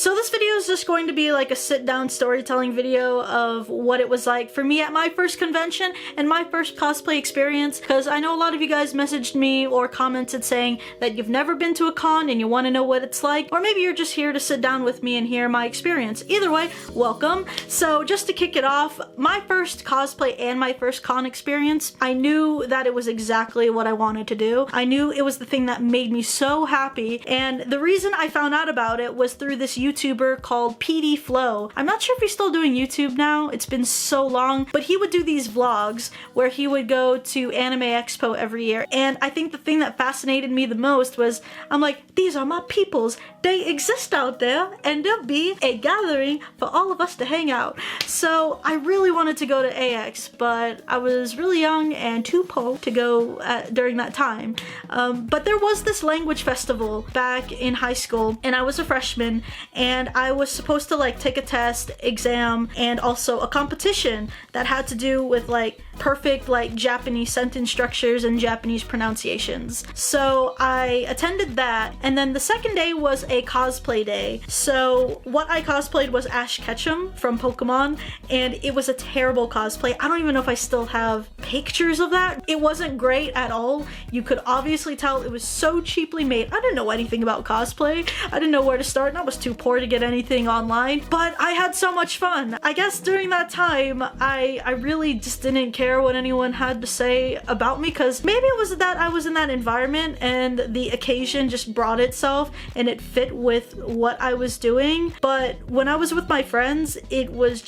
So this video is just going to be like a sit-down storytelling video of what it was like for me at my first convention and my first cosplay experience, because I know a lot of you guys messaged me or commented saying that you've never been to a con and you want to know what it's like, or maybe you're just here to sit down with me and hear my experience. Either way, welcome. So just to kick it off, my first cosplay and my first con experience, I knew that it was exactly what I wanted to do. I knew it was the thing that made me so happy, and the reason I found out about it was through this YouTuber called PD Flow. I'm not sure if he's still doing YouTube now, it's been so long, but he would do these vlogs where he would go to Anime Expo every year, and I think the thing that fascinated me the most was, I'm like, these are my peoples, they exist out there, and there'll be a gathering for all of us to hang out. So I really wanted to go to AX, but I was really young and too poor to go during that time. But there was this language festival back in high school, and I was a freshman, and I was supposed to like take a test, exam, and also a competition that had to do with like perfect like Japanese sentence structures and Japanese pronunciations. So I attended that, and then the second day was a cosplay day. So what I cosplayed was Ash Ketchum from Pokemon, and it was a terrible cosplay. I don't even know if I still have pictures of that. It wasn't great at all. You could obviously tell it was so cheaply made. I didn't know anything about cosplay. I didn't know where to start, and I was too poor to get anything online, but I had so much fun. I guess during that time, I really just didn't care what anyone had to say about me, because maybe it was that I was in that environment and the occasion just brought itself and it fit with what I was doing. But when I was with my friends, it was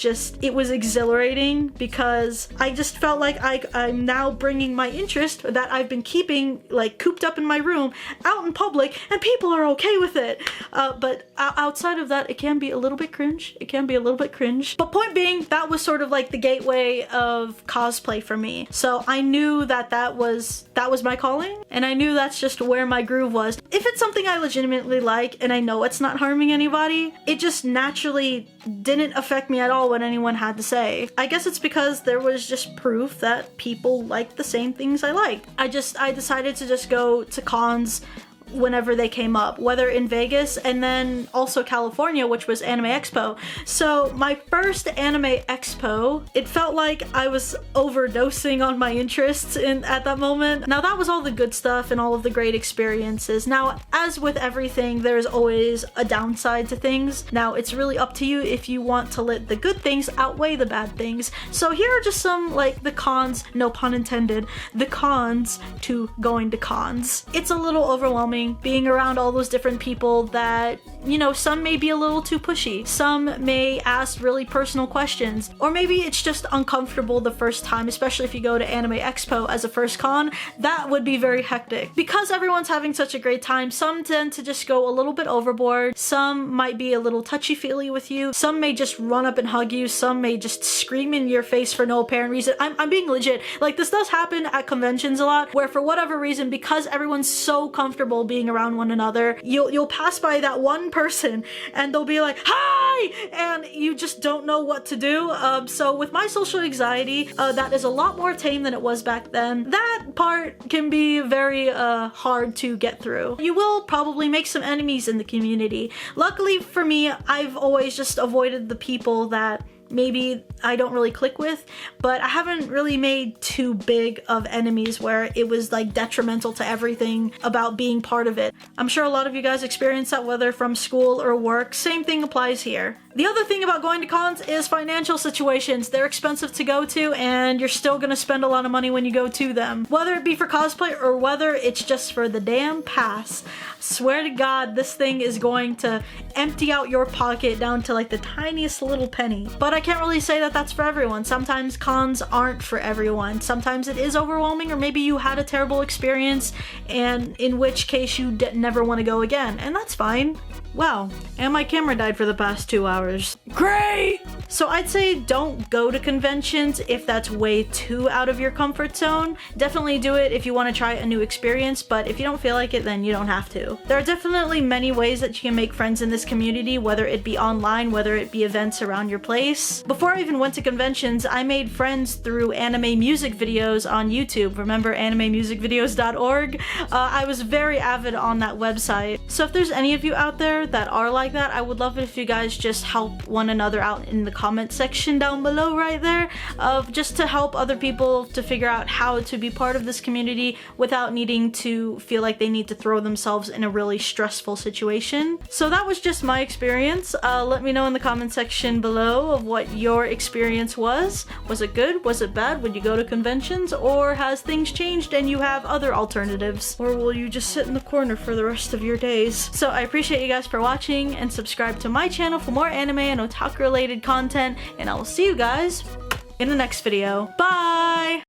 exhilarating, because I just felt like I'm now bringing my interest that I've been keeping like cooped up in my room out in public, and people are okay with it. But outside of that, it can be a little bit cringe. But point being, that was sort of like the gateway of cosplay for me. So I knew that was my calling, and I knew that's just where my groove was. If it's something I legitimately like and I know it's not harming anybody, it just naturally didn't affect me at all what anyone had to say. I guess it's because there was just proof that people like the same things I like. I decided to just go to cons whenever they came up, whether in Vegas and then also California, which was Anime Expo. So my first Anime Expo, it felt like I was overdosing on my interests at that moment. Now that was all the good stuff and all of the great experiences. Now, as with everything, there's always a downside to things. Now it's really up to you if you want to let the good things outweigh the bad things. So here are just some like the cons, no pun intended, the cons to going to cons. It's a little overwhelming being around all those different people that, you know, some may be a little too pushy, some may ask really personal questions, or maybe it's just uncomfortable the first time, especially if you go to Anime Expo as a first con. That would be very hectic. Because everyone's having such a great time, some tend to just go a little bit overboard, some might be a little touchy-feely with you, some may just run up and hug you, some may just scream in your face for no apparent reason. I'm being legit. Like, this does happen at conventions a lot, where for whatever reason, because everyone's so comfortable being around one another, you'll pass by that one person and they'll be like, hi, and you just don't know what to do. So with my social anxiety, that is a lot more tame than it was back then. That part can be very hard to get through. You will probably make some enemies in the community. Luckily for me, I've always just avoided the people that maybe I don't really click with, but I haven't really made too big of enemies where it was like detrimental to everything about being part of it. I'm sure a lot of you guys experience that, whether from school or work. Same thing applies here. The other thing about going to cons is financial situations. They're expensive to go to, and you're still gonna spend a lot of money when you go to them. Whether it be for cosplay or whether it's just for the damn pass. Swear to God, this thing is going to empty out your pocket down to like the tiniest little penny. But I can't really say that that's for everyone. Sometimes cons aren't for everyone. Sometimes it is overwhelming, or maybe you had a terrible experience, and in which case you never want to go again, and that's fine. Wow, and my camera died for the past 2 hours. Great! So I'd say don't go to conventions if that's way too out of your comfort zone. Definitely do it if you want to try a new experience, but if you don't feel like it, then you don't have to. There are definitely many ways that you can make friends in this community, whether it be online, whether it be events around your place. Before I even went to conventions, I made friends through anime music videos on YouTube. Remember animemusicvideos.org? I was very avid on that website. So if there's any of you out there that are like that, I would love it if you guys just help one another out in the comment section down below right there, just to help other people to figure out how to be part of this community without needing to feel like they need to throw themselves in a really stressful situation. So that was just my experience. Let me know in the comment section below of what your experience was. Was it good? Was it bad? Would you go to conventions? Or has things changed and you have other alternatives? Or will you just sit in the corner for the rest of your days? So I appreciate you guys for watching, and subscribe to my channel for more anime and otaku related content, and I will see you guys in the next video. Bye!